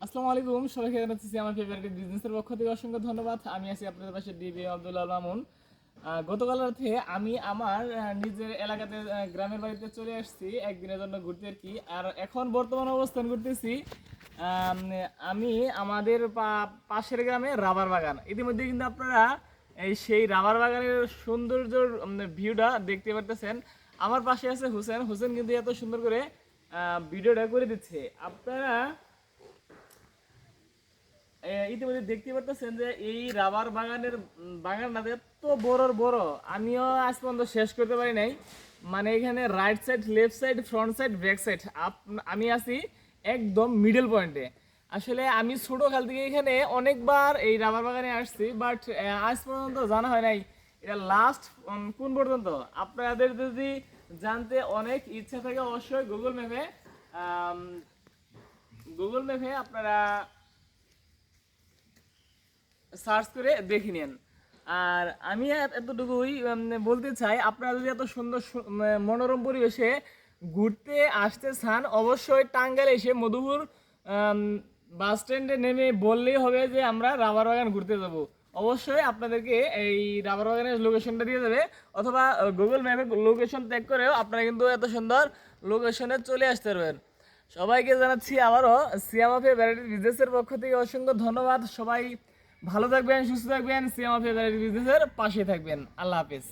আসসালামু আলাইকুম, সবাইকে জানাচ্ছি আমার ফেভারিট বিজনেসের পক্ষ থেকে অসংখ্য ধন্যবাদ। আমি আছি আপনাদের পাশে ডিবি আব্দুল্লাহ মামুন। গতকাল রাতে আমি আমার নিজের এলাকাতে গ্রামের বাড়িতে চলে আসছি একদিনের জন্য ঘুরতে আর কি। আর এখন বর্তমান অবস্থান করতেছি আম, আমি আমাদের পাশের গ্রামে রাবার বাগান। ইতিমধ্যে কিন্তু আপনারা সেই রাবার বাগানের সৌন্দর্য ভিউটা দেখতে পারতেছেন। আমার পাশে আছে হোসেন। হোসেন কিন্তু এত সুন্দর করে ভিডিওটা করে দিচ্ছে। আপনারা ইতিমধ্যে দেখতে পারতেছেন যে এই রাবার বাগানের বাগানটা এত বড় বড়, আমিও আজ পর্যন্ত শেষ করতে পারি নাই। মানে এখানে right side, left side, front side, back side, আমি আছি একদম মিডল পয়েন্টে। আসলে আমি ছোট কাল থেকে এখানে অনেকবার এই রাবার বাগানে আসছি, বাট আজ পর্যন্ত জানা হয় নাই এটা লাস্ট কোন পর্যন্ত। আপনাদের যদি জানতে অনেক ইচ্ছা থাকে অবশ্যই গুগল ম্যাপে আপনারা সার্চ করে দেখে নেন। আর আমি এতটুকুই বলতে চাই, আপনারা যদি এত সুন্দর মনোরম পরিবেশে ঘুরতে আসতে চান, অবশ্যই টাঙ্গাইল এসে মধুপুর বাস স্ট্যান্ডে নেমে বললেই হবে যে আমরা রাবার বাগান ঘুরতে যাব। অবশ্যই আপনাদেরকে এই রাবার বাগানের লোকেশনটা দিয়ে দেবে, অথবা গুগল ম্যাপে লোকেশন ট্যাগ করেও আপনারা কিন্তু এত সুন্দর লোকেশনে চলে আসতে পারবেন। সবাইকে জানাচ্ছি আবারও সিয়াম অফ ভ্যারাইটি বিজনেসের পক্ষ থেকে অসংখ্য ধন্যবাদ। সবাই ভালো থাকবেন, সুস্থ থাকবেন, সিয়াম অফ ভ্যারাইটি বিজনেসের পাশে থাকবেন। আল্লাহ হাফেজ।